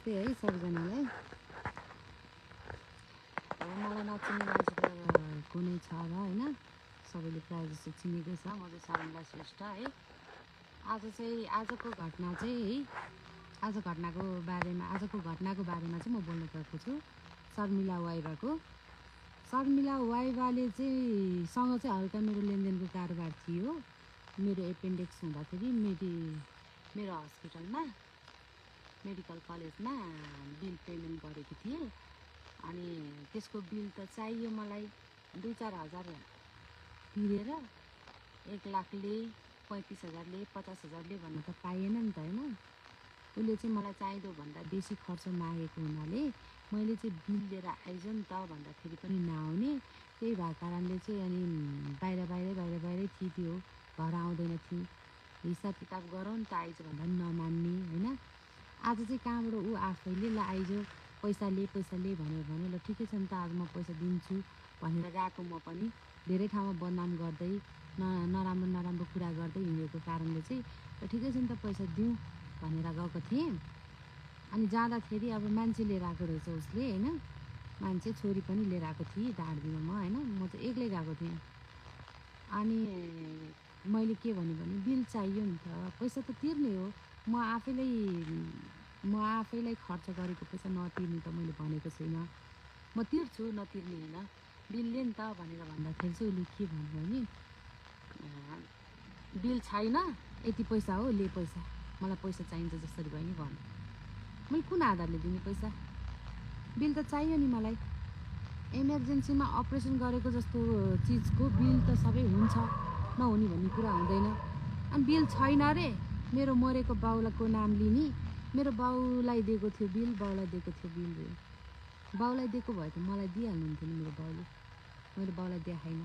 नमस्ते है सबैजनालाई। अब मलाई नचिन्ने मान्छे त कुनै छ र होइन, सबैले प्रायः जस्तो चिनेकै छ। म चाहिँ शर्मिला श्रेष्ठ है। आजको घटना चाहिँ है, आजको घटनाको बारेमा चाहिँ म बोल्न गएको छु। शर्मिला वाइबाले चाहिँ सँग चाहिँ हल्का मेरो लेनदेनको कारोबार थियो। मेरो एपेन्डिक्स हुँदाखेरि मेरो हस्पिटलमा मेडिकल कलेजमा बिल पेमेन्ट गरेको थिएँ। अनि त्यसको बिल त चाहियो मलाई 2-4 हजार तिरेर 1 लाखले 35,000ले 50,000ले भन्नु त पाइएन नि त होइन। उसले चाहिँ मलाई चाहिँदो भन्दा बेसी खर्च मागेको हुनाले मैले चाहिँ बिल लिएर आइज नि त भन्दाखेरि पनि नआउने। त्यही भएको कारणले चाहिँ अनि बाहिरै थिएँ, त्यो घर आउँदैन थिएँ। हिसाब किताब गरौँ त आइज भन्दा पनि नमान्ने होइन। आज चाहिँ कहाँबाट ऊ आफैले ल आइज पैसा ले भन्यो। ल ठिकै छ नि त, आज म पैसा दिन्छु भनेर गएको। म पनि धेरै ठाउँमा बदनाम गर्दै नराम्रो कुरा गर्दै हिँडेको कारणले चाहिँ ल ठिकै छ नि त, पैसा दिउँ भनेर गएको थिएँ। अनि जाँदाखेरि अब मान्छे लिएर आएको रहेछ उसले होइन, मान्छे छोरी पनि लिएर आएको थिएँ ढाँड्दिनँ म होइन। म चाहिँ एक्लै गएको थिएँ। अनि मैले के भने बिल चाहियो नि त, पैसा त तिर्ने हो। म आफैलाई खर्च गरेको पैसा नतिर्ने त मैले भनेको छैन। म तिर्छु, नतिर्ने होइन, बिल ले नि त भनेर भन्दाखेरि चाहिँ उसले के भन्यो भने बिल छैन, यति पैसा हो, ले पैसा, मलाई पैसा चाहिन्छ जसरी भयो नि भन्यो। मैले कुन आधारले दिने पैसा? बिल त चाहियो नि मलाई। इमर्जेन्सीमा अपरेसन गरेको जस्तो चिजको बिल त सबै हुन्छ, नहुने भन्ने कुरा हुँदैन। अनि बिल छैन रे, मेरो मरेको बाउलाको नाम लिने, मेरो बाउलाई दिएको थियो बिल, रे। बाउलाई दिएको भए त मलाई दिइहाल्नुहुन्थ्यो नि मेरो बाउले। मैले बाउलाई देखाइन,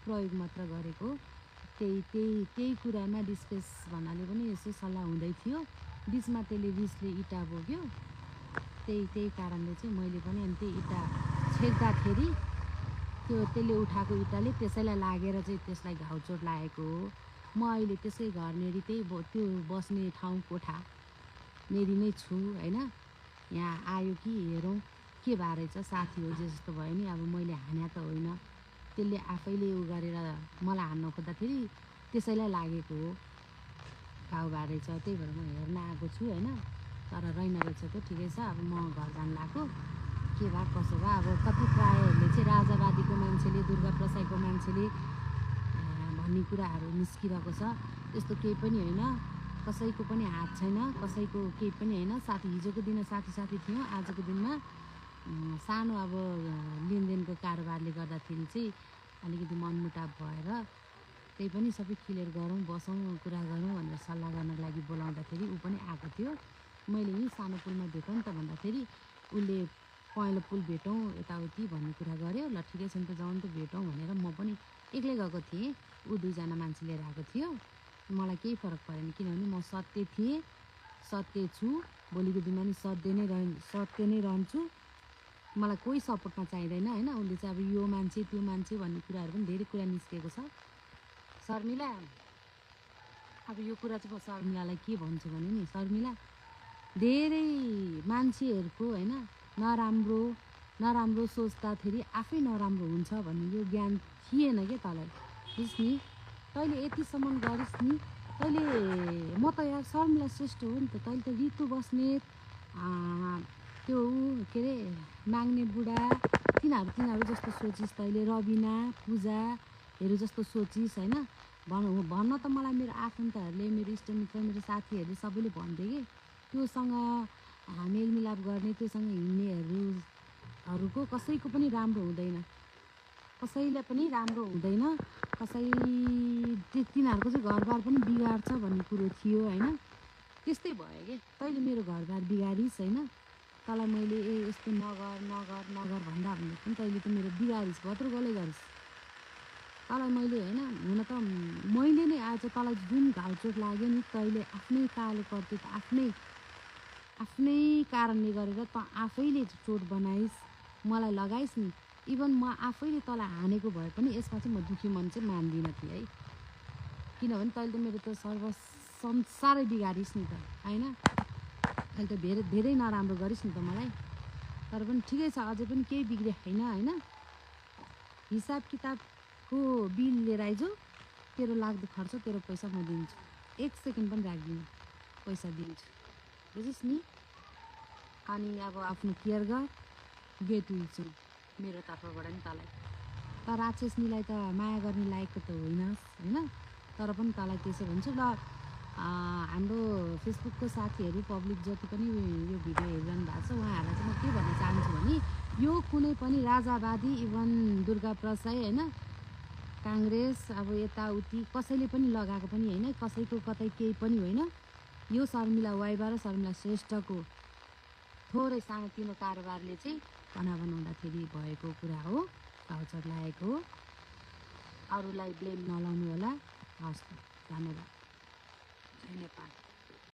प्रयोग मात्र गरेको। त्यही कुरामा डिस्कस भन्नाले पनि यसो सल्लाह हुँदै थियो। बिचमा त्यसले रिसले इँटा बोक्यो। त्यही कारणले चाहिँ मैले पनि अनि त्यही इँटा छेक्दाखेरि त्यसले उठाएको इँटाले त्यसैलाई लागेर चाहिँ त्यसलाई घाउचोट लागेको हो। म अहिले त्यसै घर नेरी त्यो बस्ने ठाउँ कोठा नेरी नै छु होइन। यहाँ आयो कि हेरौँ के भए रहेछ, साथी हो जे जस्तो भयो नि। अब मैले हान्या त होइन, त्यसले आफैले उ गरेर मलाई हान्न खोज्दाखेरि त्यसैलाई लागेको हो, घाउ भए रहेछ। त्यही भएर म हेर्न आएको छु होइन। तर रहेन रहेछको, ठिकै छ। अब म घर जान लाग्यो, के भए कसो भए। अब कति प्रायःहरूले चाहिँ राजावादीको मान्छेले, दुर्गा प्रसाईको मान्छेले भन्ने कुराहरू निस्किरहेको छ। त्यस्तो केही पनि होइन, कसैको पनि हात छैन, कसैको केही पनि होइन। हिजोको दिन साथी थियौँ, आजको दिनमा सानो अब लेनदेनको कारोबारले गर्दाखेरि चाहिँ अलिकति मनमुटाव भएर त्यही पनि सबै क्लियर गरौँ, बसौँ, कुरा गरौँ भनेर सल्लाह गर्नको लागि बोलाउँदाखेरि ऊ पनि आएको थियो। मैले यहीँ सानो पुलमा भेटौँ नि त भन्दाखेरि उसले पहेँलो पुल भेटौँ यताउति भन्ने कुरा गर्यो। ल ठिकै छ नि त, जाउँ नि त भेटौँ भनेर म पनि एक्लै गएको थिएँ। ऊ 2जना मान्छे लिएर आएको थियो। मलाई केही फरक परेन, किनभने म सत्य थिएँ, सत्य छु, भोलिको दिनमा नि सत्य नै रहन्छु। मलाई कोही सपोर्टमा चाहिँदैन होइन। उसले चाहिँ अब यो मान्छे त्यो मान्छे भन्ने कुराहरू पनि धेरै कुरा निस्केको छ। शर्मिला, अब यो कुरा चाहिँ म शर्मिलालाई के भन्छु भने नि, शर्मिला धेरै मान्छेहरूको होइन नराम्रो सोच्दाखेरि आफै नराम्रो हुन्छ भन्ने यो ज्ञान थिएन क्या तँलाई। बुझ् नि, तैँले यतिसम्म गरिस् नि, तैँले म त यार शर्मिला श्रेष्ठ हो नि त। तैँले त ऋतु बस्नेत, त्यो के अरे माग्ने बुढा, तिनीहरू जस्तो सोचिस् तैँले। रबिना, पूजाहरू जस्तो सोचिस् होइन। भन्न त मलाई मेरो आफन्तहरूले, मेरो इष्टमित्र, मेरो साथीहरूले सबैले भन्थे कि त्योसँग मेलमिलाप गर्ने, त्योसँग हिँड्नेहरूको कसैको पनि राम्रो हुँदैन, कसैलाई पनि राम्रो हुँदैन। तिनीहरूको चाहिँ घरबार पनि बिगार्छ भन्ने कुरो थियो होइन। त्यस्तै भयो कि तैँले मेरो घरबार बिगारिस् होइन। तँलाई मैले यस्तो नगर भन्दा पनि तैँले त मेरो बिगारिस्, भत्रुगलै गरिस्। तँलाई मैले होइन, हुन त मैले नै आज तँलाई जुन घाउचोट लाग्यो नि, तैँले आफ्नै कालो कर्तुत, आफ्नै कारणले गरेर त आफैले चोट बनाइस्, मलाई लगाइस् नि। इभन म आफैले तँलाई हानेको भए पनि यसमा चाहिँ म दुःखी मन चाहिँ मान्दिनँ थिएँ है। किनभने तैँले त मेरो त सर्व संसारै बिगारिस् नि त होइन। अहिले त धेरै नराम्रो गरिस् नि त मलाई, तर पनि ठिकै छ, अझै पनि केही बिग्रियो छैन होइन। हिसाब किताबको बिल लिएर आइज, तेरो लाग्दो खर्च तेरो पैसा म दिन्छु, 1 सेकेन्ड पनि राख्दिनँ, पैसा दिन्छु, बुझिस् नि। अनि अब आफ्नो केयर गर, गेट विल्छु मेरो तर्फबाट नि तँलाई। त राक्षसनीलाई त माया गर्ने लायकको त होइनस् होइन, तर पनि तँलाई त्यसो भन्छु ल। हाम्रो फेसबुकको साथीहरू पब्लिक जति पनि यो भिडियो हेरिरहनु भएको छ उहाँहरूलाई चाहिँ म के भन्न चाहन्छु भने, यो कुनै पनि राजावादी इभन दुर्गा प्रसाई होइन, काङ्ग्रेस अब यताउति कसैले पनि लगाएको पनि होइन, कसैको कतै केही पनि होइन। यो शर्मिला वाइबा र शर्मिला श्रेष्ठको थोरै सानोतिनो कारोबारले चाहिँ खाना बनाउँदाखेरि भएको कुरा हो, भाउचर लागेको हो। अरूलाई ब्लेम नलाउनु होला। हस्, धन्यवाद। जय नेपाल।